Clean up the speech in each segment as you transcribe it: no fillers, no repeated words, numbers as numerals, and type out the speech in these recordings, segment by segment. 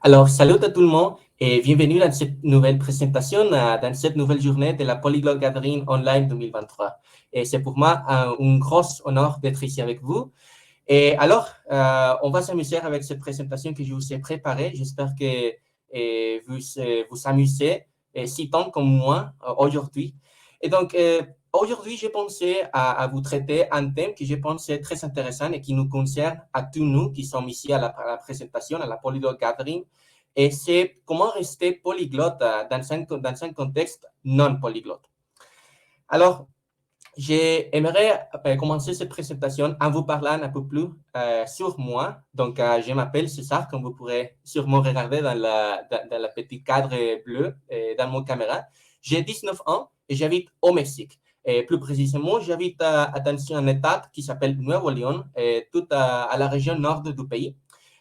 Alors, salut à tout le monde et bienvenue dans cette nouvelle présentation, dans cette nouvelle journée de la Polyglot Gathering Online 2023. Et c'est pour moi un gros honneur d'être ici avec vous. Et alors, on va s'amuser avec cette présentation que je vous ai préparée. J'espère que vous amusez si tant comme moi aujourd'hui. Et donc, aujourd'hui, j'ai pensé à vous traiter un thème que je pense est très intéressant et qui nous concerne à tous nous qui sommes ici à la présentation, à la Polyglot Gathering. Et c'est comment rester polyglotte dans un contexte non polyglotte. Alors, j'aimerais commencer cette présentation en vous parlant un peu plus sur moi. Donc, je m'appelle César, comme vous pourrez sûrement regarder dans la petite cadre bleu dans mon caméra. J'ai 19 ans et j'habite au Mexique. Et plus précisément, j'habite dans un état qui s'appelle Nuevo León, tout à la région nord du pays.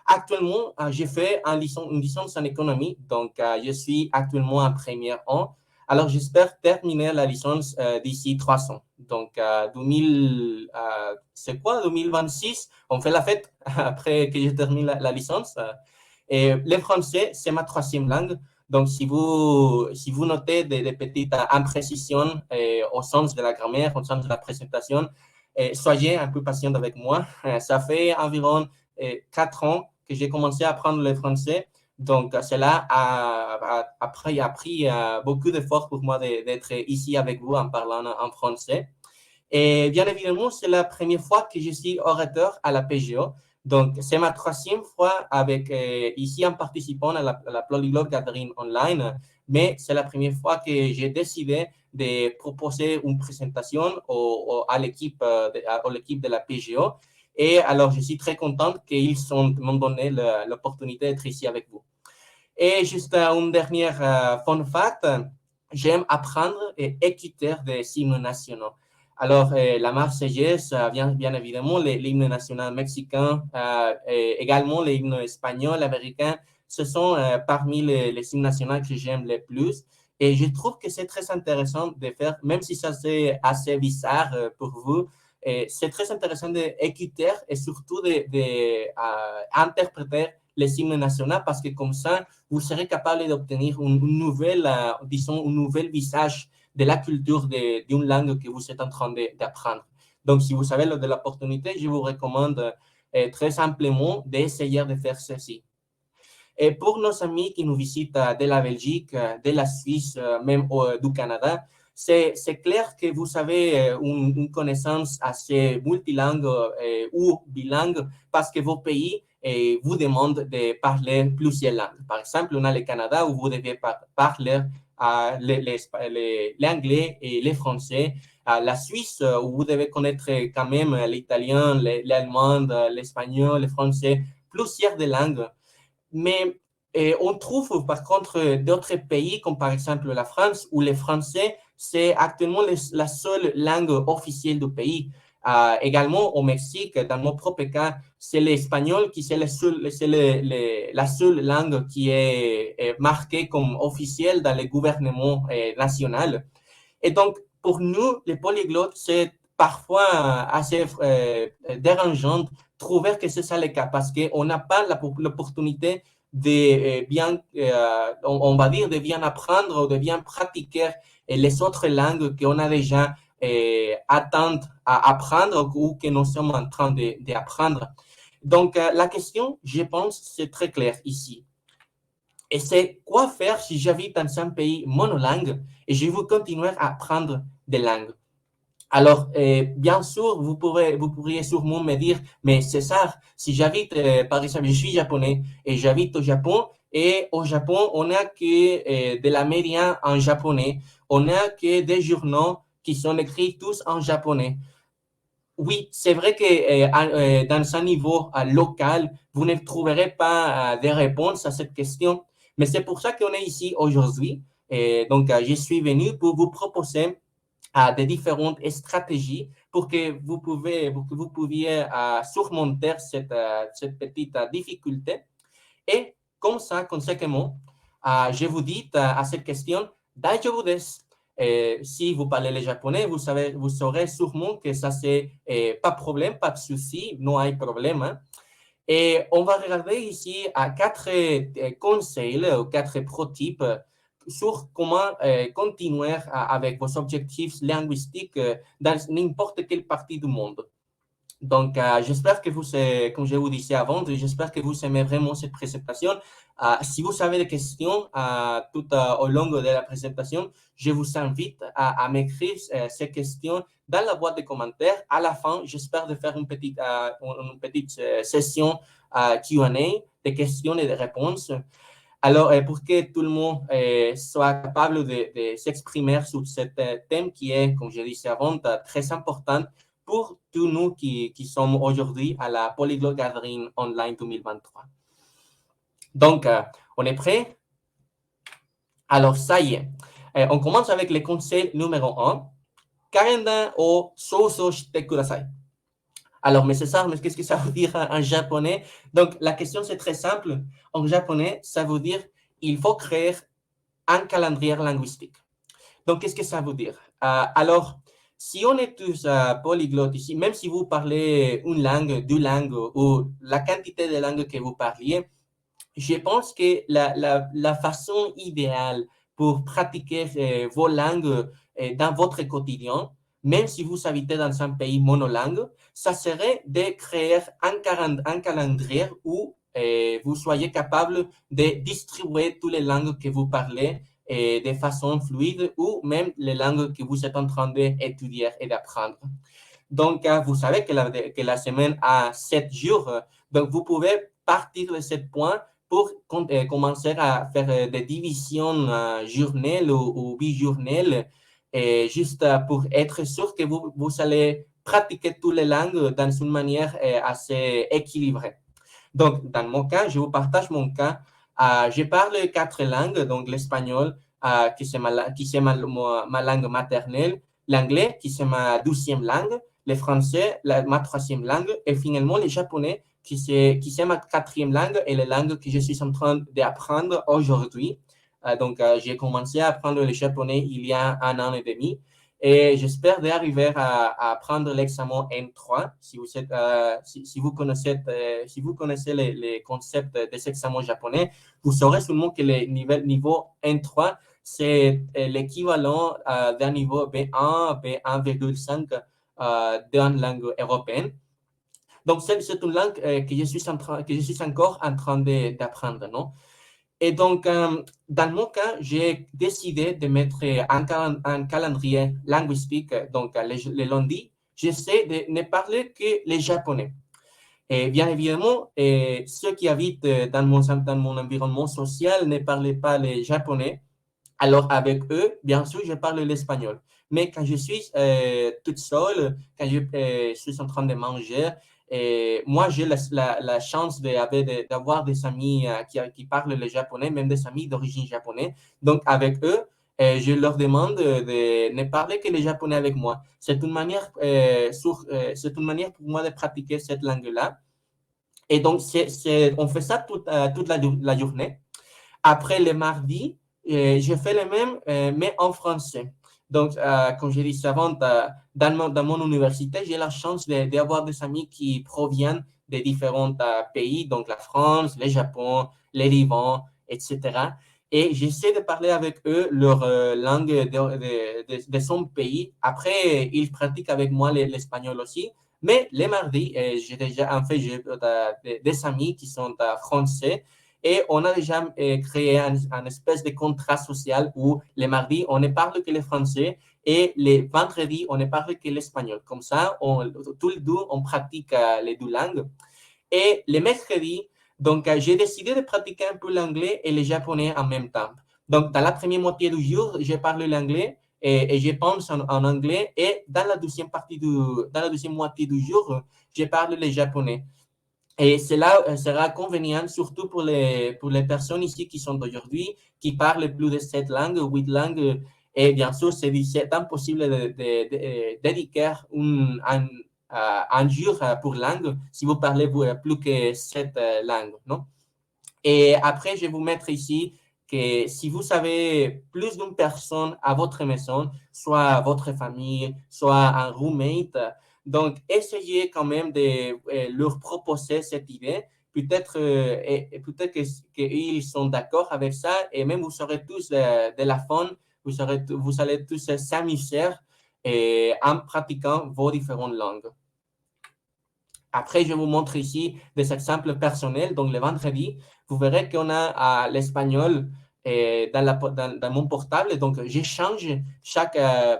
Actuellement, j'ai fait une licence en économie, donc je suis actuellement en première an. Alors, j'espère terminer la licence d'ici 3 ans. Donc, 2026, on fait la fête après que je termine la licence. Et le français, c'est ma troisième langue. Donc, si vous notez des petites imprécisions au sens de la grammaire, au sens de la présentation, soyez un peu patient avec moi. Ça fait environ 4 ans que j'ai commencé à apprendre le français. Donc, cela a pris beaucoup d'efforts pour moi d'être ici avec vous en parlant en français. Et bien évidemment, c'est la première fois que je suis orateur à la PGO. Donc, c'est ma troisième fois ici en participant à la Polyglot Gathering Online, mais c'est la première fois que j'ai décidé de proposer une présentation à l'équipe de la PGO. Et alors, je suis très contente qu'ils m'ont donné l'opportunité d'être ici avec vous. Et juste une dernière fun fact, j'aime apprendre et écouter des hymnes nationaux. Alors, la Marseillaise, bien évidemment, l'hymne national mexicain, également l'hymne espagnol, américain, ce sont parmi les hymnes nationaux que j'aime le plus. Et je trouve que c'est très intéressant de faire, même si ça c'est assez bizarre pour vous, c'est très intéressant d'écouter et surtout d'interpréter les hymnes nationaux parce que comme ça, vous serez capable d'obtenir un nouvel visage de la culture d'une langue que vous êtes en train d'apprendre. Donc, si vous avez de l'opportunité, je vous recommande très simplement d'essayer de faire ceci. Et pour nos amis qui nous visitent de la Belgique, de la Suisse, même du Canada, c'est clair que vous avez une connaissance assez multilingue ou bilingue parce que vos pays vous demandent de parler plusieurs langues. Par exemple, on a le Canada où vous devez parler l'anglais et le français. La Suisse où vous devez connaître quand même l'italien, l'allemand, l'espagnol, le français, plusieurs de langues. Mais on trouve par contre d'autres pays, comme par exemple la France, où le français, c'est actuellement la seule langue officielle du pays. Également au Mexique, dans mon propre cas, c'est l'espagnol qui c'est la seule langue qui est marquée comme officielle dans le gouvernement national. Et donc, pour nous, les polyglottes, c'est parfois assez dérangeant de trouver que c'est ça le cas parce qu'on n'a pas l'opportunité de bien, on va dire, de bien apprendre ou de bien pratiquer les autres langues qu'on a déjà attendre à apprendre ou que nous sommes en train d'apprendre. Donc, la question, je pense, c'est très clair ici. Et c'est quoi faire si j'habite dans un pays monolingue et je veux continuer à apprendre des langues. Alors, bien sûr, vous pourriez sûrement me dire, mais César, si j'habite, par exemple, je suis japonais et j'habite au Japon, et au Japon, on n'a que de la média en japonais, on n'a que des journaux qui sont écrits tous en japonais. Oui, c'est vrai que dans un niveau local, vous ne trouverez pas de réponse à cette question, mais c'est pour ça qu'on est ici aujourd'hui. Et donc, je suis venu pour vous proposer des différentes stratégies pour que vous pouviez surmonter cette petite difficulté. Et comme ça, conséquemment, je vous dis à cette question, Daijoubu desu. Si vous parlez le japonais, vous saurez sûrement que ça, c'est pas de problème, pas de souci, non hay problème. Hein. Et on va regarder ici à 4 conseils ou 4 prototypes sur comment continuer avec vos objectifs linguistiques dans n'importe quelle partie du monde. Donc, j'espère que vous, comme je vous disais avant, j'espère que vous aimez vraiment cette présentation. Si vous avez des questions tout au long de la présentation, je vous invite à m'écrire ces questions dans la boîte de commentaires. À la fin, j'espère de faire une petite session Q&A, des questions et des réponses. Alors, pour que tout le monde soit capable de s'exprimer sur ce thème qui est, comme je disais avant, très important pour tous nous qui sommes aujourd'hui à la Polyglot Gathering Online 2023. Donc, on est prêt? Alors, ça y est. On commence avec le conseil numéro 1. Karen o sousou shite kudasai. Alors, mais César, mais qu'est-ce que ça veut dire en japonais? Donc, la question, c'est très simple. En japonais, ça veut dire il faut créer un calendrier linguistique. Donc, qu'est-ce que ça veut dire? Alors, si on est tous polyglottes ici, même si vous parlez une langue, 2 langues ou la quantité de langues que vous parliez, je pense que la façon idéale pour pratiquer vos langues dans votre quotidien, même si vous habitez dans un pays monolingue, ça serait de créer un calendrier où vous soyez capable de distribuer toutes les langues que vous parlez de façon fluide ou même les langues que vous êtes en train d'étudier et d'apprendre. Donc, vous savez que la semaine a 7 jours, donc vous pouvez partir de ce point pour commencer à faire des divisions journelles ou bijournelles, juste pour être sûr que vous allez pratiquer toutes les langues dans une manière assez équilibrée. Donc, dans mon cas, je vous partage mon cas. Je parle 4 langues, donc l'espagnol, qui c'est ma langue maternelle, l'anglais, qui c'est ma 12e langue, le français, ma 3e langue, et finalement le japonais, qui c'est ma 4e langue et la langue que je suis en train d'apprendre aujourd'hui. Donc, j'ai commencé à apprendre le japonais il y a 1 an et demi. Et j'espère d'arriver à prendre l'examen N3. Si vous connaissez les concepts des examens japonais, vous saurez seulement que le niveau N3, c'est l'équivalent d'un niveau B1, B1,5 d'une langue européenne. Donc, c'est une langue que je suis encore en train d'apprendre, non? Et donc, dans mon cas, j'ai décidé de mettre un calendrier linguistique. Donc, le lundi, j'essaie de ne parler que les japonais. Et bien évidemment, ceux qui habitent dans mon environnement social ne parlent pas le japonais. Alors, avec eux, bien sûr, je parle l'espagnol. Mais quand je suis toute seule, quand je suis en train de manger, moi, j'ai la chance d'avoir des amis qui parlent le japonais, même des amis d'origine japonaise. Donc, avec eux, je leur demande de ne parler que le japonais avec moi. C'est une manière pour moi de pratiquer cette langue-là. Et donc, on fait ça toute la journée. Après le mardi, je fais le même, mais en français. Donc, comme je disais avant, dans mon université, j'ai la chance d'avoir des amis qui proviennent de différents pays, donc la France, le Japon, le Liban, etc. Et j'essaie de parler avec eux leur langue de son pays. Après, ils pratiquent avec moi l'espagnol aussi. Mais les mardis, j'ai des amis qui sont français et on a déjà créé un espèce de contrat social où les mardis, on ne parle que le français et les vendredis, on ne parle que l'espagnol. Comme ça, tous les deux, on pratique les 2 langues. Et le mercredi, donc, j'ai décidé de pratiquer un peu l'anglais et le japonais en même temps. Donc, dans la première moitié du jour, je parle l'anglais et je pense en anglais. Et dans la deuxième moitié du jour, je parle le japonais. Et cela sera convenient surtout pour les personnes ici qui sont aujourd'hui, qui parlent plus de 7 langues, 8 langues. Et bien sûr, c'est impossible de dédier un jour pour langue si vous parlez plus que 7 langues, non? Et après, je vais vous mettre ici que si vous avez plus d'une personne à votre maison, soit votre famille, soit un roommate, donc essayez quand même de leur proposer cette idée. Peut-être peut-être qu'ils sont d'accord avec ça et même vous serez tous de la fun, vous allez tous s'amuser en pratiquant vos différentes langues. Après, je vous montre ici des exemples personnels. Donc, le vendredi, vous verrez qu'on a l'espagnol dans mon portable. Donc, j'échange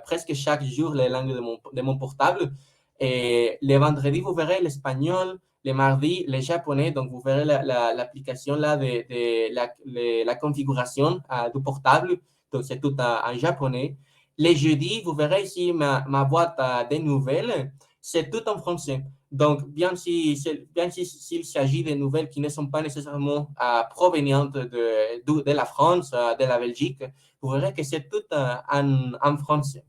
presque chaque jour les langues de mon portable. Et le vendredi, vous verrez l'espagnol. Le mardi, le japonais. Donc, vous verrez l'application là de la configuration du portable. Donc, c'est tout en japonais. Les jeudis, vous verrez ici ma boîte de nouvelles. C'est tout en français. Donc, s'il s'agit de nouvelles qui ne sont pas nécessairement provenientes de la France, de la Belgique, vous verrez que c'est tout en français.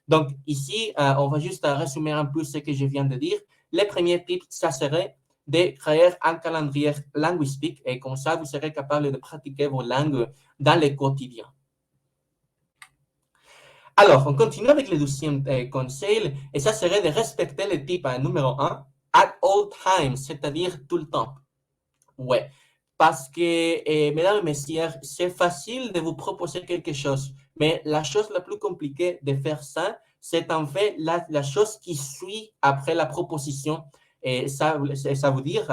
Donc, ici, on va juste résumer un peu ce que je viens de dire. Le premier tip, ça serait de créer un calendrier linguistique et comme ça, vous serez capable de pratiquer vos langues dans le quotidien. Alors, on continue avec le deuxième conseil, et ça serait de respecter le type numéro un, at all times, c'est-à-dire tout le temps. Ouais, parce que, mesdames et messieurs, c'est facile de vous proposer quelque chose, mais la chose la plus compliquée de faire ça, c'est en fait la chose qui suit après la proposition. Et ça veut dire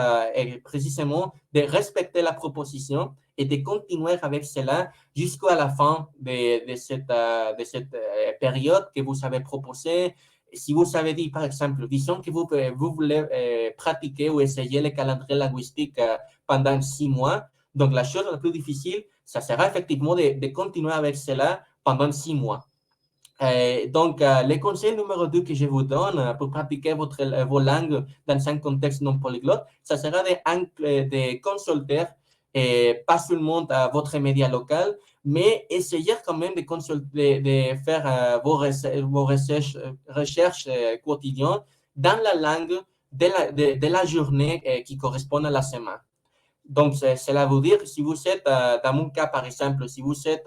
précisément de respecter la proposition et de continuer avec cela jusqu'à la fin de cette période que vous avez proposée. Si vous avez dit, par exemple, disons que vous voulez pratiquer ou essayer le calendrier linguistique pendant 6 mois, donc la chose la plus difficile, ça sera effectivement de continuer avec cela pendant 6 mois. Donc, le conseil numéro 2 que je vous donne pour pratiquer vos langues dans un contexte non polyglotte, ça sera de consulter pas seulement votre média local, mais essayez quand même de faire vos recherches quotidiennes dans la langue de la journée qui correspond à la semaine. Donc, cela veut dire, si vous êtes, dans mon cas par exemple, si vous êtes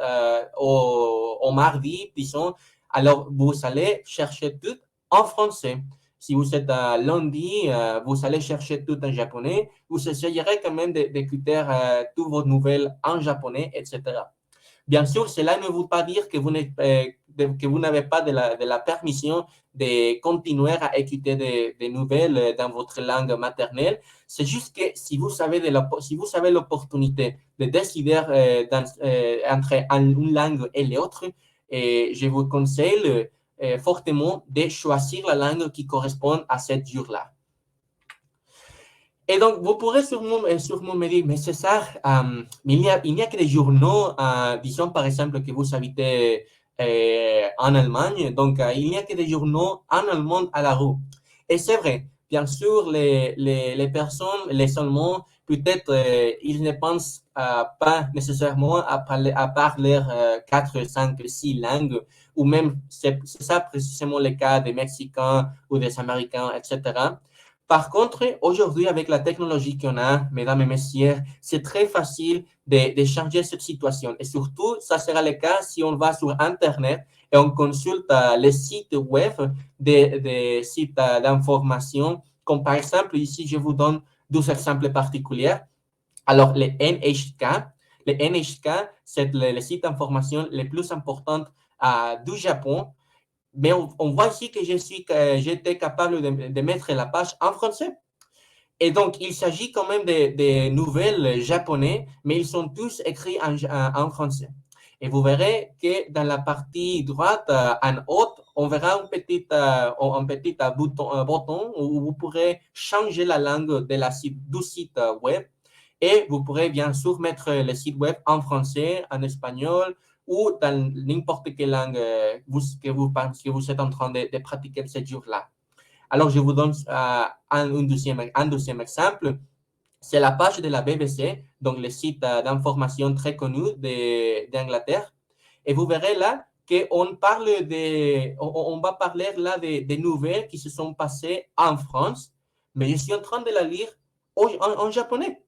au mardi, disons, alors vous allez chercher tout en français. Si vous êtes lundi, vous allez chercher tout en japonais. Vous essayerez quand même d'écouter toutes vos nouvelles en japonais, etc. Bien sûr, cela ne veut pas dire que vous n'avez pas de la permission de continuer à écouter des nouvelles dans votre langue maternelle. C'est juste que si vous avez l'opportunité de décider entre une langue et l'autre, je vous conseille fortement de choisir la langue qui correspond à cette jour-là. Et donc, vous pourrez sûrement me dire, mais César, il n'y a que des journaux, disons par exemple que vous habitez en Allemagne, donc il n'y a que des journaux en allemand à la rue. Et c'est vrai, bien sûr, les personnes, les Allemands, peut-être ils ne pensent pas nécessairement à parler 4, 5, 6 langues, ou même c'est ça précisément le cas des Mexicains ou des Américains, etc. Par contre, aujourd'hui, avec la technologie qu'on a, mesdames et messieurs, c'est très facile de changer cette situation. Et surtout, ça sera le cas si on va sur Internet et on consulte les sites web des sites d'information, comme par exemple, ici, je vous donne 2 exemples particuliers. Alors, le NHK, c'est le site d'information le plus important du Japon. Mais on voit ici que j'étais capable de mettre la page en français. Et donc, il s'agit quand même de nouvelles japonais, mais ils sont tous écrits en français. Et vous verrez que dans la partie droite, en haut, on verra un petit bouton où vous pourrez changer la langue du site web. Et vous pourrez bien sûr mettre le site web en français, en espagnol ou dans n'importe quelle langue que vous êtes en train de pratiquer ce jour-là. Alors, je vous donne un deuxième exemple. C'est la page de la BBC, donc le site d'information très connu d'Angleterre. Et vous verrez là qu'on on va parler là des nouvelles qui se sont passées en France, mais je suis en train de la lire en japonais.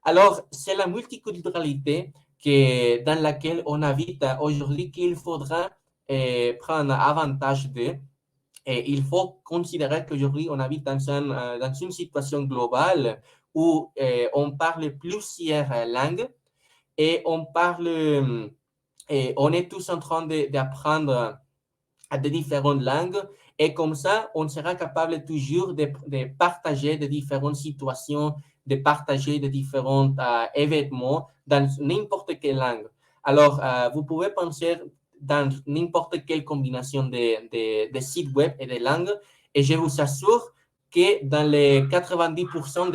Alors, c'est la multiculturalité dans laquelle on invite aujourd'hui qu'il faudra prendre avantage de. Et il faut considérer qu'aujourd'hui, on habite dans une situation globale où on parle plusieurs langues et et on est tous en train d'apprendre à des différentes langues. Et comme ça, on sera capable toujours de partager de différentes situations, de partager de différents événements dans n'importe quelle langue. Alors, vous pouvez penser dans n'importe quelle combinaison de sites web et de langues, et je vous assure que dans les 90%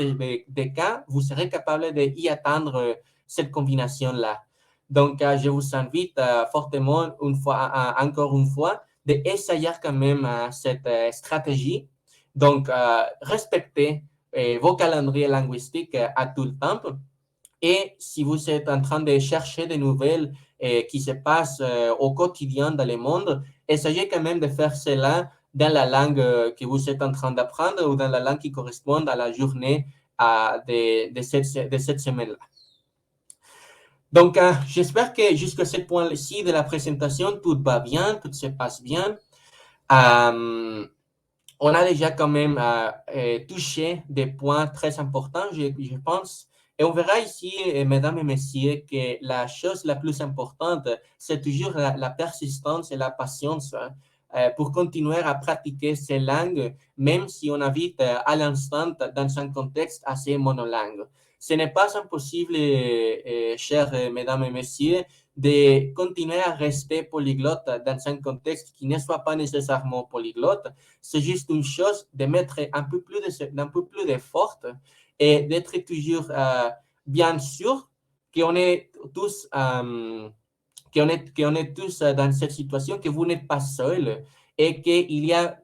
des cas, vous serez capable d'y atteindre cette combinaison-là. Donc, je vous invite fortement, encore une fois, d'essayer quand même cette stratégie. Donc, respectez vos calendriers linguistiques à tout le temps. Et si vous êtes en train de chercher des nouvelles qui se passent au quotidien dans le monde, essayez quand même de faire cela dans la langue que vous êtes en train d'apprendre ou dans la langue qui correspond à la journée de cette semaine-là. Donc, j'espère que jusqu'à ce point-ci de la présentation, tout va bien, tout se passe bien. On a déjà quand même touché des points très importants, je pense. Et on verra ici, mesdames et messieurs, que la chose la plus importante, c'est toujours la persistance et la patience pour continuer à pratiquer ces langues, même si on habite à l'instant dans un contexte assez monolingue. Ce n'est pas impossible, chers mesdames et messieurs, de continuer à rester polyglotte dans un contexte qui ne soit pas nécessairement polyglotte. C'est juste une chose de mettre un peu plus d'effort et d'être toujours bien sûr qu'on est tous qu'on est tous dans cette situation, que vous n'êtes pas seul et qu'il y a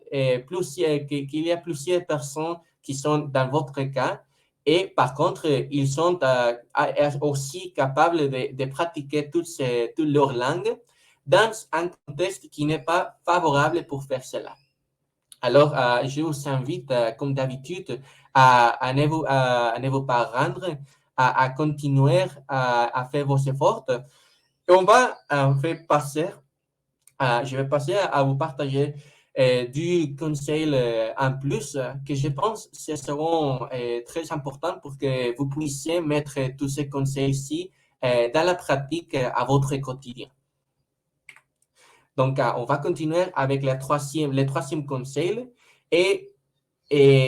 plusieurs personnes qui sont dans votre cas. Et par contre, ils sont aussi capables de pratiquer toutes leurs langues dans un contexte qui n'est pas favorable pour faire cela. Alors, je vous invite, comme d'habitude, à ne vous pas rendre, à continuer à faire vos efforts. Et on va je vais passer à vous partager du conseil en plus que je pense que seront très importants pour que vous puissiez mettre tous ces conseils-ci dans la pratique à votre quotidien. Donc, on va continuer avec le troisième conseil. Et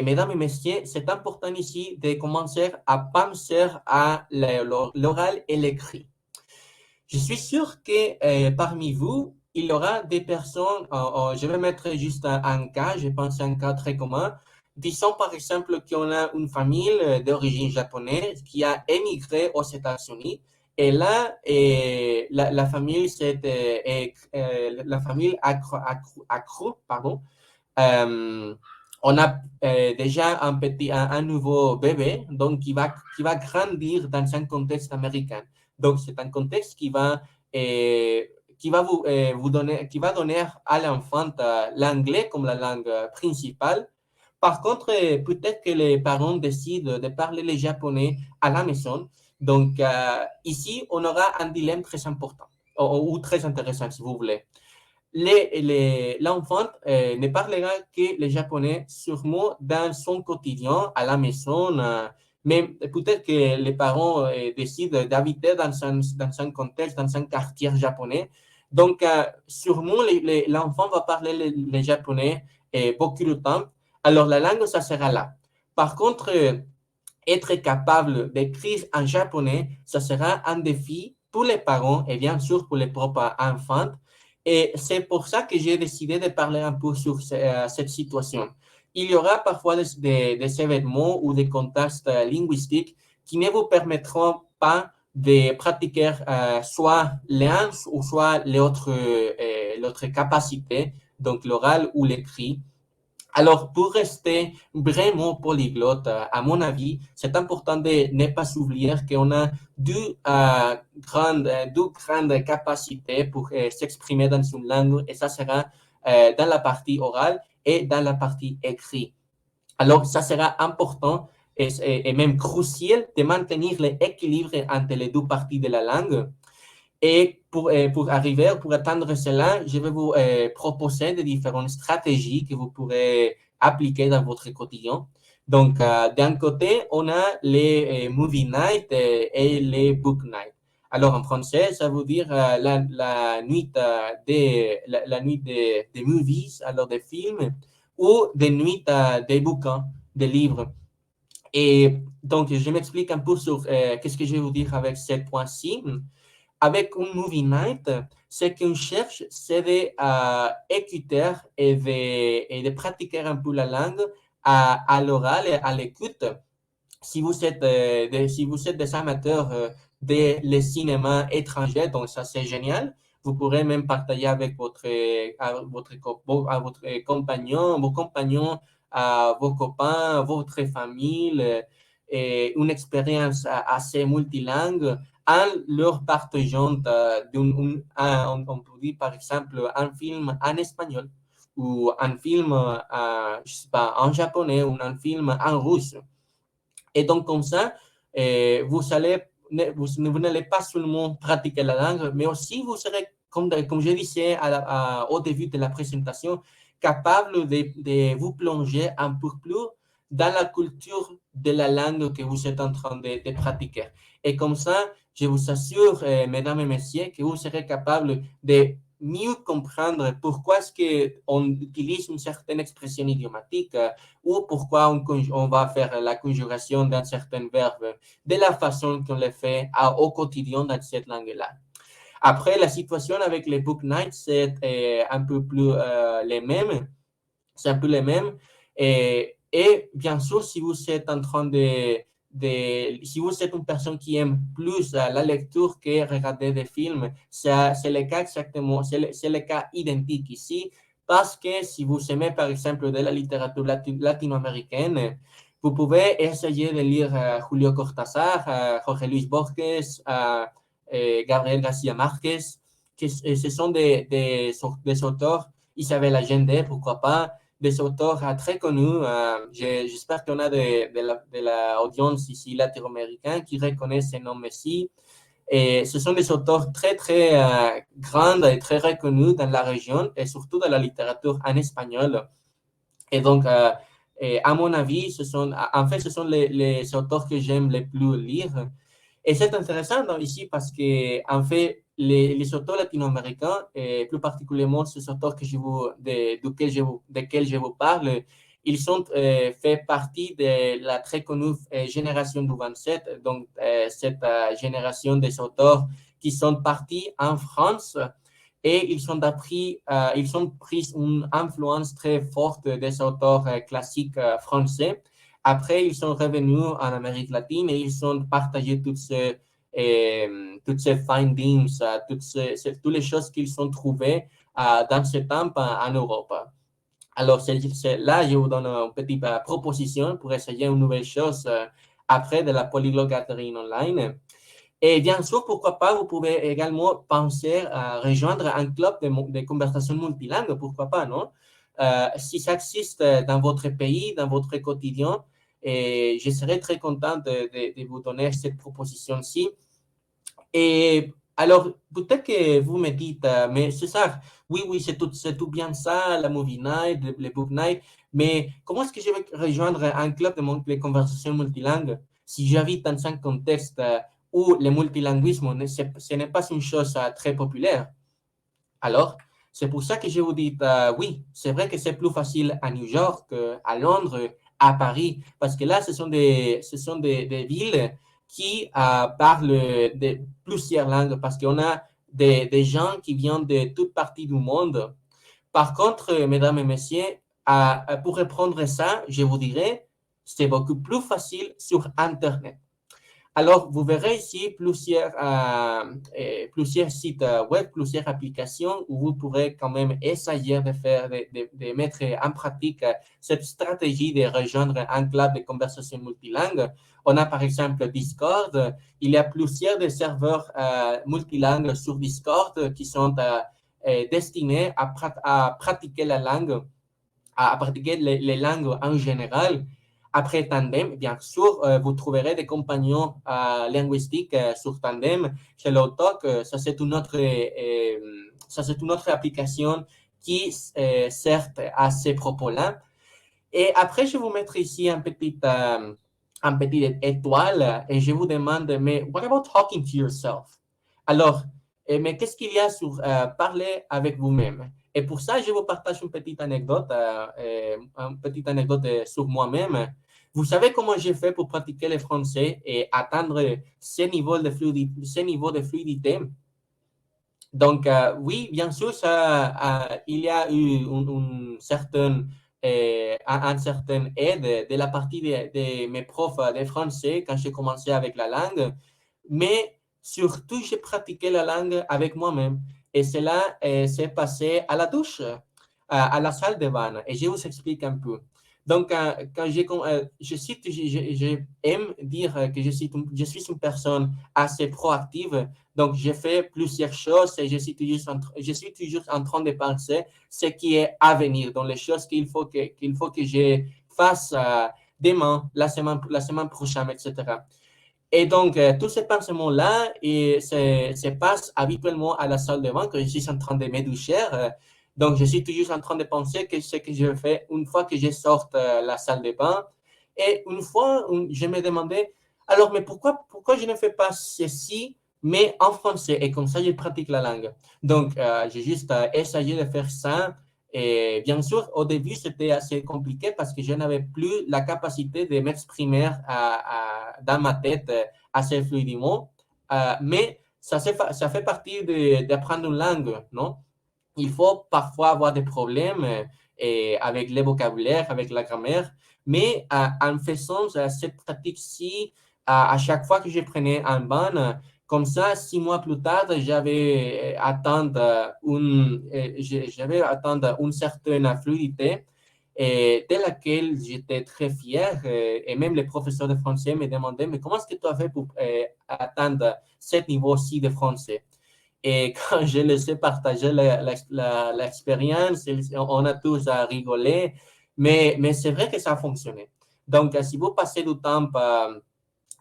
mesdames et messieurs, c'est important ici de commencer à penser à l'oral et l'écrit. Je suis sûr que parmi vous, il y aura des personnes, je vais mettre juste un cas, je pense un cas très commun. Disons par exemple qu'on a une famille d'origine japonaise qui a émigré aux États-Unis. Et là, la famille, la famille pardon. On a déjà un nouveau bébé, donc qui va grandir dans un contexte américain. Donc, c'est un contexte qui va donner à l'enfant l'anglais comme la langue principale. Par contre, peut-être que les parents décident de parler le japonais à la maison. Donc, ici, on aura un dilemme très important ou très intéressant, si vous voulez. L'enfant ne parlera que le japonais sûrement dans son quotidien à la maison, mais peut-être que les parents décident d'habiter dans un contexte, dans un quartier japonais. Donc, sûrement, l'enfant va parler le japonais beaucoup de temps. Alors, la langue, ça sera là. Par contre, être capable d'écrire en japonais, ça sera un défi pour les parents et bien sûr pour les propres enfants. Et c'est pour ça que j'ai décidé de parler un peu sur cette situation. Il y aura parfois des événements ou des contextes linguistiques qui ne vous permettront pas de pratiquer soit l'un ou soit l'autre capacité, donc l'oral ou l'écrit. Alors, pour rester vraiment polyglotte, à mon avis, c'est important de ne pas oublier qu'on a deux grandes capacités pour s'exprimer dans une langue, et ça sera dans la partie orale et dans la partie écrite. Alors, ça sera important et même crucial de maintenir l'équilibre entre les deux parties de la langue. Et pour arriver, pour atteindre cela, je vais vous proposer des différentes stratégies que vous pourrez appliquer dans votre quotidien. Donc, d'un côté, on a les movie night et les book night. Alors, en français, ça veut dire la nuit, la nuit des movies, alors des films, ou des nuits des bouquins, des livres. Et donc, je m'explique un peu sur qu'est-ce que je vais vous dire avec ce point-ci. Avec un movie night, ce qu'on cherche, c'est d'écouter et de pratiquer un peu la langue à l'oral et à l'écoute. Si vous êtes des amateurs de cinéma étranger, donc ça c'est génial. Vous pourrez même partager avec votre compagnon, vos compagnons, vos copains, votre famille, et une expérience assez multilingue en leur partageant on peut dire par exemple un film en espagnol ou un film je sais pas, en japonais ou un film en russe. Et donc, comme ça, vous n'allez pas seulement pratiquer la langue, mais aussi vous serez, comme je disais au début de la présentation, capable de vous plonger un peu plus dans la culture de la langue que vous êtes en train de pratiquer. Et comme ça, je vous assure, mesdames et messieurs, que vous serez capable de mieux comprendre pourquoi est-ce qu'on utilise une certaine expression idiomatique, ou pourquoi on va faire la conjugation d'un certain verbe de la façon qu'on le fait au quotidien dans cette langue-là. Après, la situation avec les book nights, c'est un peu plus les mêmes. C'est un peu les mêmes. Et bien sûr, si vous êtes en train si vous êtes une personne qui aime plus la lecture que regarder des films, c'est le cas exactement, c'est le cas identique ici, parce que si vous aimez par exemple de la littérature latino-américaine, vous pouvez essayer de lire Julio Cortázar, Jorge Luis Borges, Gabriel García Márquez, que ce sont des auteurs, Isabel Allende, pourquoi pas, des auteurs très connus. J'espère qu'on a de la audience ici latino-américaine qui reconnaissent ces noms ici. Et ce sont des auteurs très, très grands et très reconnus dans la région et surtout dans la littérature en espagnol. Et donc, à mon avis, en fait, ce sont les auteurs que j'aime le plus lire. Et c'est intéressant ici parce que, en fait, les auteurs latino-américains, et plus particulièrement ces auteurs desquels je vous parle, ils sont fait partie de la très connue génération du 27, donc cette génération des auteurs qui sont partis en France et ils ont pris une influence très forte des auteurs classiques français. Après, ils sont revenus en Amérique latine et ils ont partagé toutes ces findings, toutes les choses qu'ils ont trouvées dans ce temps en Europe. Alors, là, je vous donne une petite proposition pour essayer une nouvelle chose après de la Polyglot Gathering Online. Et bien sûr, pourquoi pas, vous pouvez également penser à rejoindre un club de conversation multilingue, pourquoi pas, non? Si ça existe dans votre pays, dans votre quotidien, et je serais très content de vous donner cette proposition-ci. Et alors, peut-être que vous me dites, mais c'est ça, oui, c'est tout bien ça, la movie night, le book night, mais comment est-ce que je vais rejoindre un club de conversation multilingue si j'habite dans un contexte où le multilinguisme, ce n'est pas une chose très populaire? Alors, c'est pour ça que je vous dis, oui, c'est vrai que c'est plus facile à New York, à Londres, à Paris, parce que là, ce sont des villes qui parlent de plusieurs langues, parce qu'on a des gens qui viennent de toutes parties du monde. Par contre, mesdames et messieurs, pour reprendre ça, je vous dirais, c'est beaucoup plus facile sur Internet. Alors, vous verrez ici plusieurs sites web, plusieurs applications où vous pourrez quand même essayer de mettre en pratique cette stratégie de rejoindre un club de conversation multilingue. On a par exemple Discord. Il y a plusieurs de serveurs multilingues sur Discord qui sont destinés à pratiquer la langue, à pratiquer les langues en général. après Tandem, bien sûr, vous trouverez des compagnons linguistiques sur Tandem. Chez Lowtalk, ça c'est une autre application qui sert à ces propos-là. Et après, je vais vous mettre ici un petit étoile et je vous demande, mais what about talking to yourself? Alors, mais qu'est-ce qu'il y a sur parler avec vous-même? Et pour ça, je vous partage une petite anecdote sur moi-même. Vous savez comment j'ai fait pour pratiquer le français et atteindre ces niveaux de fluidité? Donc, oui, bien sûr, il y a eu une certaine aide de la partie de mes profs de français quand j'ai commencé avec la langue, mais surtout, j'ai pratiqué la langue avec moi-même. Et cela s'est passé à la douche, à la salle de bain. Et je vous explique un peu. Donc, quand j'aime dire que je suis une personne assez proactive. Donc, j'ai fait plusieurs choses et je suis toujours en train de penser ce qui est à venir, dans les choses qu'il faut que je fasse demain, la semaine prochaine, etc. Et donc, tous ces pensements-là se passent habituellement à la salle de bain quand je suis en train de me doucher. Donc, je suis toujours en train de penser que ce que je fais une fois que je sors la salle de bain. Et une fois, je me demandais, alors, mais pourquoi je ne fais pas ceci, mais en français? Et comme ça, je pratique la langue. Donc, j'ai juste essayé de faire ça. Et bien sûr, au début, c'était assez compliqué parce que je n'avais plus la capacité de m'exprimer dans ma tête assez fluidement. Mais ça fait partie d'apprendre une langue, non? Il faut parfois avoir des problèmes avec le vocabulaire, avec la grammaire, mais en faisant cette pratique-ci, à chaque fois que je prenais un bain, comme ça, 6 mois plus tard, j'avais atteint une certaine fluidité et de laquelle j'étais très fier. Et même les professeurs de français me demandaient, mais comment est-ce que tu as fait pour atteindre ce niveau-ci de français? Et quand je les ai partagé l'expérience, on a tous à rigoler, mais c'est vrai que ça a fonctionné. Donc, si vous passez du temps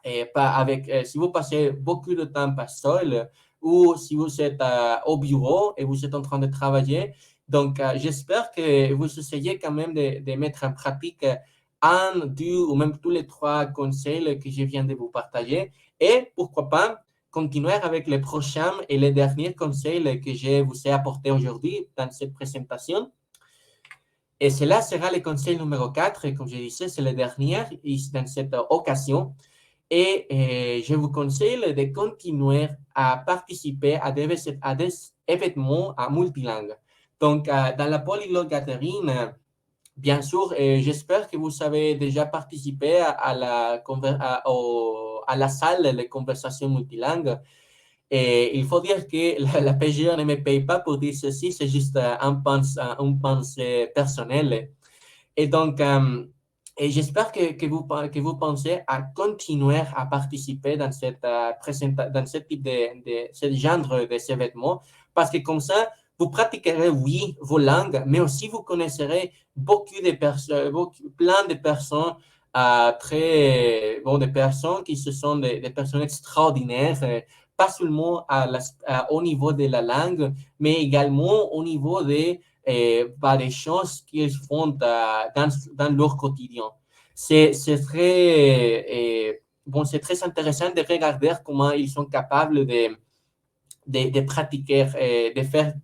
si vous passez beaucoup de temps pas seul ou si vous êtes au bureau et vous êtes en train de travailler, donc j'espère que vous essayez quand même de mettre en pratique un, deux ou même tous les trois conseils que je viens de vous partager et pourquoi pas continuer avec les prochains et les derniers conseils que je vous ai apportés aujourd'hui dans cette présentation. Et cela sera le conseil numéro 4, et comme je disais, c'est le dernier dans cette occasion. Et je vous conseille de continuer à participer à des événements multilingues. Donc, dans la Polyglotte Gathering, bien sûr, j'espère que vous avez déjà participé à la salle de conversation multilingue. Et il faut dire que la PGE ne me paye pas pour dire ceci, c'est juste un pensée personnelle. Et donc, et j'espère que vous pensez à continuer à participer dans dans ce type ce genre de événements, parce que comme ça, vous pratiquerez, oui, vos langues, mais aussi vous connaîtrez beaucoup de personnes, plein de personnes, des personnes qui se sont des personnes extraordinaires, pas seulement au niveau de la langue, mais également au niveau des choses qu'ils font dans leur quotidien. C'est c'est très intéressant de regarder comment ils sont capables de pratiquer, de faire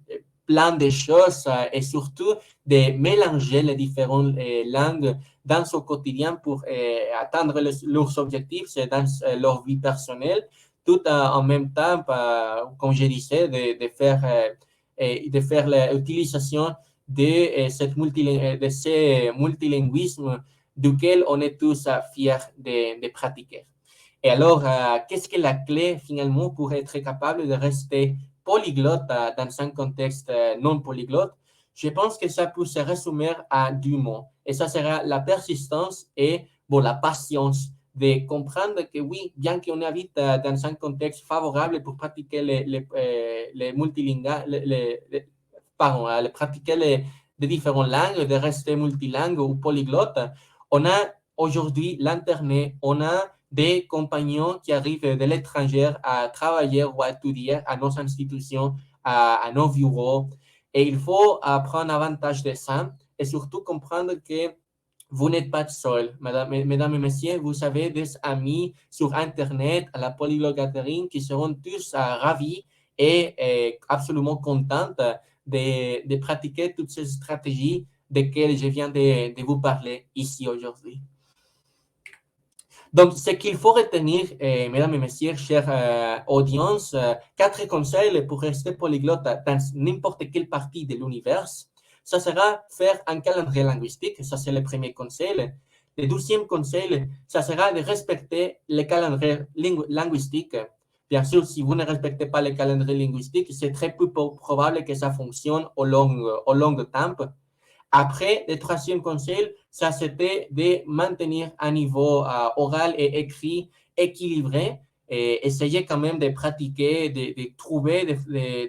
plein de choses et surtout de mélanger les différentes langues dans son quotidien pour atteindre leurs objectifs dans leur vie personnelle, tout en même temps, comme je disais, de faire l'utilisation de ce multilinguisme duquel on est tous fiers de pratiquer. Et alors, qu'est-ce que la clé finalement pour être capable de rester polyglotte dans un contexte non polyglotte? Je pense que ça peut se résumer à 2 mots. Et ça sera la persistance et la patience de comprendre que oui, bien qu'on habite dans un contexte favorable pour pratiquer les multilingues, pratiquer les différentes langues, de rester multilingue ou polyglotte, on a aujourd'hui, l'Internet, on a des compagnons qui arrivent de l'étranger à travailler ou à étudier à nos institutions, à nos bureaux. Et il faut prendre avantage de ça et surtout comprendre que vous n'êtes pas seul, mesdames et messieurs. Vous avez des amis sur Internet, à la Polyglotte Gathering, qui seront tous ravis et absolument contents de pratiquer toutes ces stratégies desquelles je viens de vous parler ici aujourd'hui. Donc, ce qu'il faut retenir, mesdames et messieurs, chère audience, 4 conseils pour rester polyglotte dans n'importe quelle partie de l'univers. Ça sera faire un calendrier linguistique, ça c'est le premier conseil. Le deuxième conseil, ça sera de respecter le calendrier linguistique. Bien sûr, si vous ne respectez pas le calendrier linguistique, c'est très peu probable que ça fonctionne au long temps. Après, le troisième conseil, ça c'était de maintenir un niveau oral et écrit équilibré et essayer quand même de pratiquer, de trouver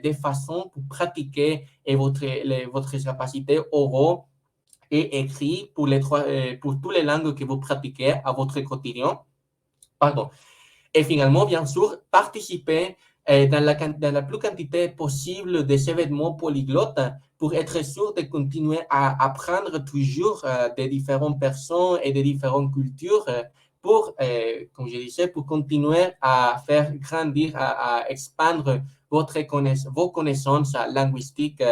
des façons pour pratiquer votre capacité oraux et écrit pour toutes les langues que vous pratiquez à votre quotidien. Pardon. Et finalement, bien sûr, participer dans la plus quantité possible des événements polyglottes pour être sûr de continuer à apprendre toujours des différentes personnes et des différentes cultures pour, comme je disais, pour continuer à faire grandir, à expandre vos connaissances linguistiques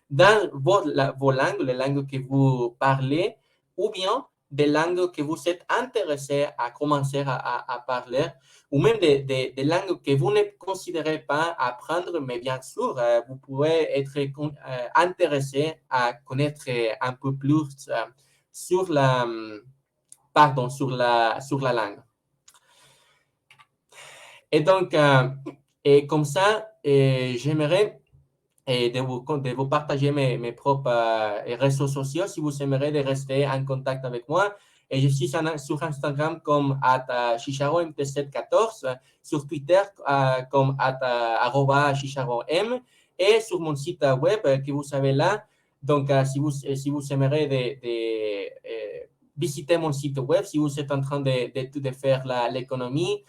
dans vos langues, les langues que vous parlez, ou bien des langues que vous êtes intéressé à commencer à parler, ou même des langues que vous ne considérez pas apprendre, mais bien sûr, vous pouvez être intéressé à connaître un peu plus sur sur la langue. Et donc, et comme ça, j'aimerais de vous partager mes propres réseaux sociaux si vous aimeriez de rester en contact avec moi. Et je suis sur Instagram comme @chicharomt714, sur Twitter comme @chicharom et sur mon site web que vous savez là. Donc, si vous aimeriez de visiter mon site web, si vous êtes en train de faire l'économie,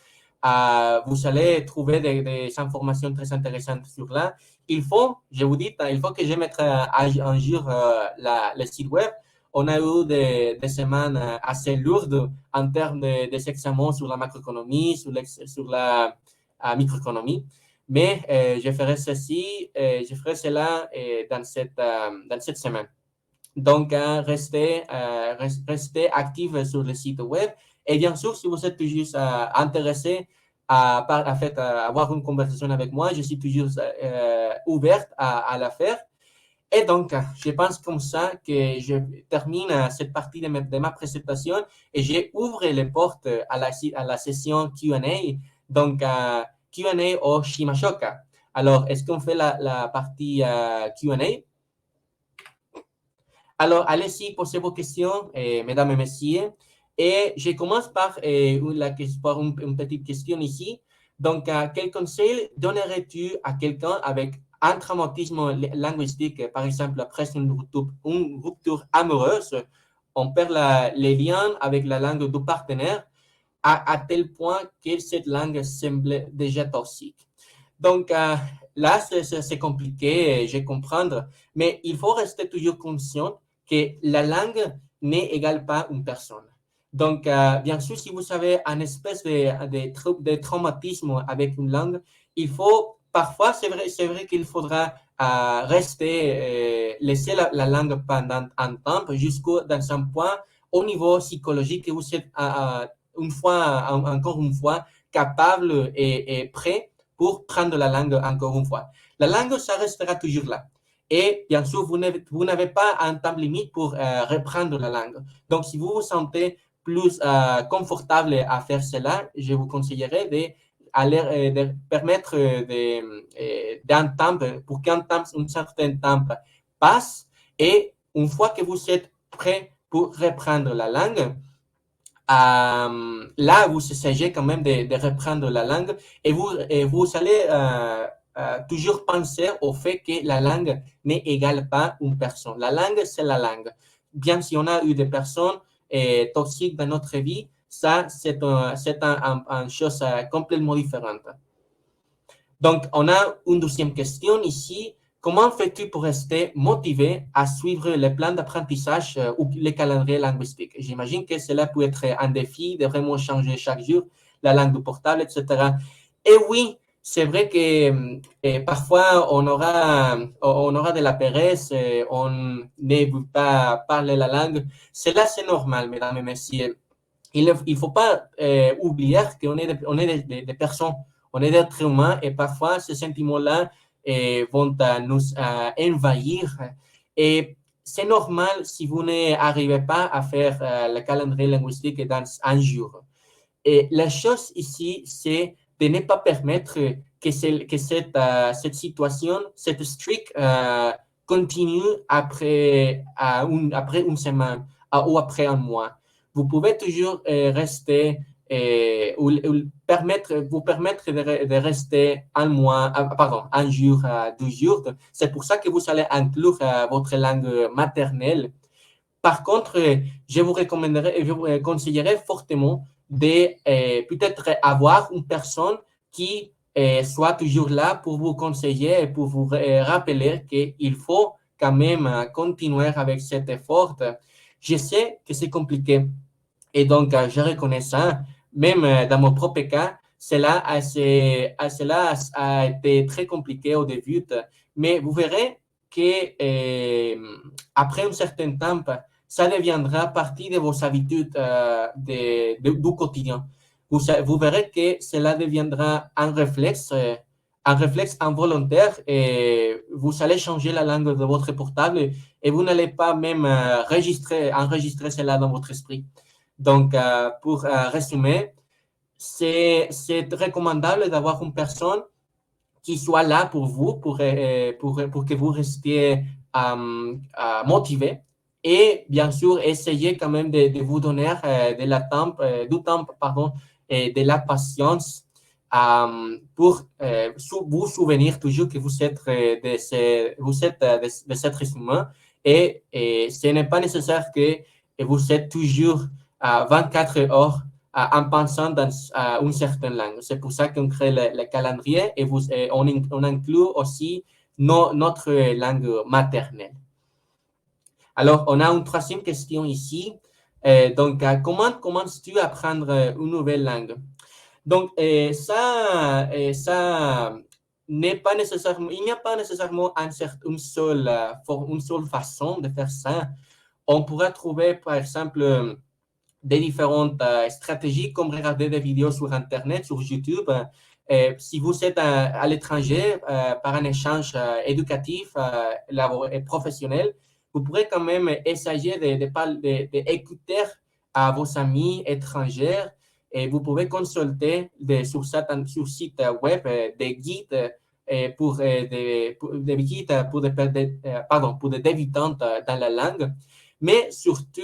vous allez trouver des informations très intéressantes sur là. Je vous dis, il faut que je mette un jour le site web. On a eu des semaines assez lourdes en termes des examens sur la macroéconomie, sur la microéconomie. Mais je ferai cela dans cette semaine. Donc, restez actifs sur le site web. Et bien sûr, si vous êtes toujours intéressé à avoir une conversation avec moi, je suis toujours ouverte à la faire. Et donc, je pense comme ça que je termine cette partie de ma présentation et j'ouvre les portes à la session Q&A. Donc, Q&A au Shimashoka. Alors, est-ce qu'on fait la partie Q&A? Alors, allez-y, posez vos questions, mesdames et messieurs. Et je commence par une petite question ici. Donc, quel conseil donnerais-tu à quelqu'un avec un traumatisme linguistique, par exemple, après une rupture amoureuse, on perd les liens avec la langue du partenaire à tel point que cette langue semble déjà toxique. Donc, là, c'est compliqué, je comprends, mais il faut rester toujours conscient que la langue n'égale pas une personne. Donc, bien sûr, si vous avez une espèce de traumatisme avec une langue, il faut, parfois, c'est vrai qu'il faudra laisser la langue pendant un temps, dans un point, au niveau psychologique, que vous êtes encore une fois, capable et prêt pour prendre la langue encore une fois. La langue, ça restera toujours là. Et bien sûr, vous n'avez pas un temps limite pour reprendre la langue. Donc, si vous vous sentez plus confortable à faire cela, je vous conseillerais de permettre d'un temps, pour qu'un certain temps passe. Et une fois que vous êtes prêt pour reprendre la langue, là, vous essayez quand même de reprendre la langue et vous allez toujours penser au fait que la langue n'égale pas une personne. La langue, c'est la langue. Bien si on a eu des personnes toxiques dans notre vie, ça, c'est une chose complètement différente. Donc, on a une deuxième question ici. Comment fais-tu pour rester motivé à suivre les plans d'apprentissage ou les calendriers linguistiques? J'imagine que cela peut être un défi de vraiment changer chaque jour la langue du portable, etc. Et oui, c'est vrai que parfois on aura de la paresse, on ne veut pas parler la langue. Cela, c'est normal, mesdames et messieurs. Il ne faut pas oublier qu'on est, des personnes, on est des êtres humains et parfois ces sentiments-là vont nous envahir. Et c'est normal si vous n'arrivez pas à faire le calendrier linguistique dans un jour. Et la chose ici, c'est de ne pas permettre que cette situation, cette streak continue après une semaine ou après un mois. Vous pouvez toujours rester vous permettre de rester un mois, pardon, un jour, 2 jours. C'est pour ça que vous allez inclure votre langue maternelle. Par contre, je vous conseillerais fortement de peut-être avoir une personne qui soit toujours là pour vous conseiller et pour vous rappeler qu'il faut quand même continuer avec cet effort. Je sais que c'est compliqué et donc je reconnais ça. Même dans mon propre cas, cela a été très compliqué au début, mais vous verrez que après un certain temps, ça deviendra partie de vos habitudes du quotidien. Vous verrez que cela deviendra un réflexe involontaire et vous allez changer la langue de votre portable et vous n'allez pas même enregistrer cela dans votre esprit. Donc, pour résumer, c'est recommandable d'avoir une personne qui soit là pour vous, pour que vous restiez motivé. Et bien sûr, essayez quand même de vous donner du temps, pardon, et de la patience pour vous souvenir toujours que vous êtes de cet humain et ce n'est pas nécessaire que vous êtes toujours 24 heures en pensant dans une certaine langue. C'est pour ça qu'on crée le calendrier et on inclut aussi notre langue maternelle. Alors, on a une troisième question ici. Donc, comment commences-tu à apprendre une nouvelle langue? Donc, ça n'est pas nécessairement, il n'y a pas nécessairement une seule façon de faire ça. On pourra trouver, par exemple, des différentes stratégies, comme regarder des vidéos sur Internet, sur YouTube. Si vous êtes à l'étranger par un échange éducatif et professionnel, vous pourrez quand même essayer d'écouter à vos amis étrangers et vous pouvez consulter sur site web des guides pour des guides pour des débutants dans la langue. Mais surtout,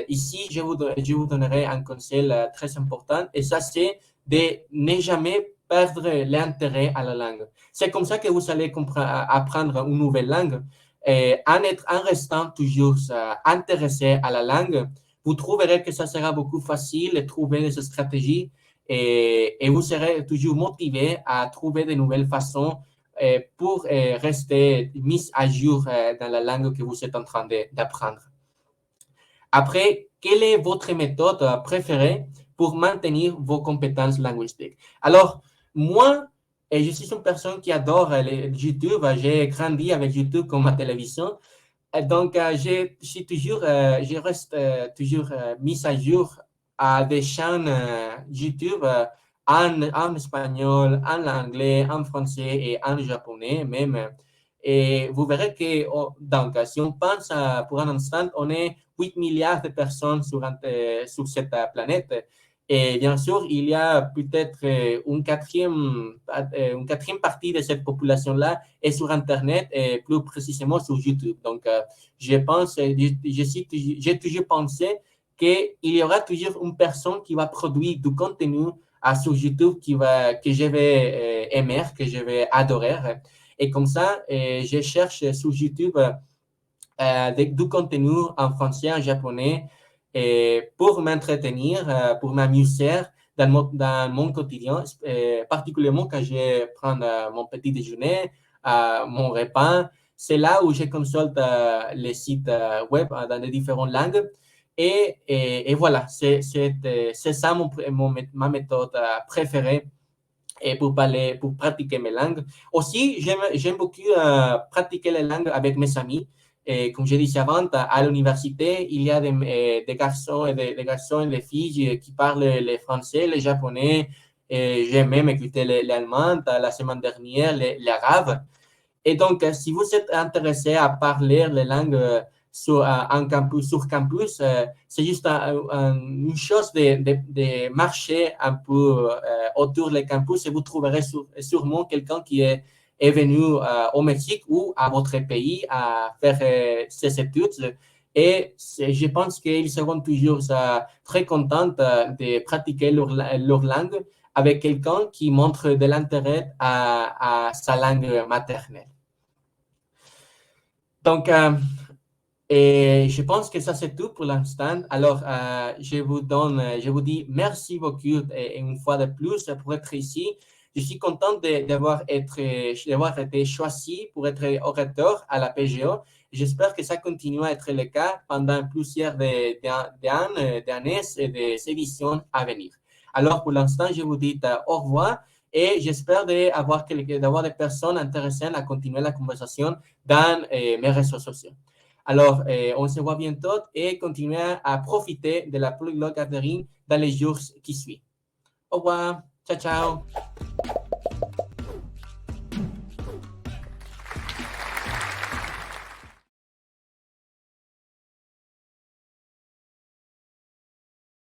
ici, je vous donnerai un conseil très important et ça, c'est de ne jamais perdre l'intérêt à la langue. C'est comme ça que vous allez apprendre une nouvelle langue. En restant toujours intéressé à la langue, vous trouverez que ça sera beaucoup facile de trouver des stratégies et vous serez toujours motivé à trouver de nouvelles façons pour rester mis à jour dans la langue que vous êtes en train d'apprendre. Après, quelle est votre méthode préférée pour maintenir vos compétences linguistiques? Alors, moi, je suis une personne qui adore YouTube. J'ai grandi avec YouTube comme ma télévision. Donc, je reste toujours mis à jour à des chaînes YouTube en espagnol, en anglais, en français et en japonais même. Et vous verrez que, donc, si on pense pour un instant, on est 8 milliards de personnes sur cette planète. Et bien sûr, il y a peut-être une quatrième partie de cette population-là est sur Internet et plus précisément sur YouTube. Donc, j'ai toujours pensé qu'il y aura toujours une personne qui va produire du contenu sur YouTube que je vais aimer, que je vais adorer. Et comme ça, je cherche sur YouTube du contenu en français, en japonais, pour m'entretenir, pour m'amuser dans mon quotidien, particulièrement quand je prends mon petit déjeuner, mon repas. C'est là où je consulte les sites web dans les différentes langues. Et voilà, c'est ça ma méthode préférée et pour parler, pour pratiquer mes langues. Aussi, j'aime beaucoup pratiquer les langues avec mes amis. Et comme je disais avant, à l'université, il y a des garçons et des garçons et des filles qui parlent le français, le japonais. Et j'ai même écouté l'allemand la semaine dernière, l'arabe. Et donc, si vous êtes intéressé à parler les langues sur campus, c'est juste une chose de marcher un peu autour du campus et vous trouverez sûrement quelqu'un qui est venu au Mexique ou à votre pays à faire ses études. Et je pense qu'ils seront toujours très contents de pratiquer leur langue avec quelqu'un qui montre de l'intérêt à sa langue maternelle. Donc, et je pense que ça, c'est tout pour l'instant. Alors, je vous dis merci beaucoup et une fois de plus pour être ici. Je suis content d'avoir été choisi pour être orateur à la PGO. J'espère que ça continue à être le cas pendant plusieurs d'années et des éditions à venir. Alors, pour l'instant, je vous dis au revoir et j'espère d'avoir des personnes intéressées à continuer la conversation dans mes réseaux sociaux. Alors, on se voit bientôt et continuez à profiter de la Polyglot Gathering dans les jours qui suivent. Au revoir. Ciao, ciao.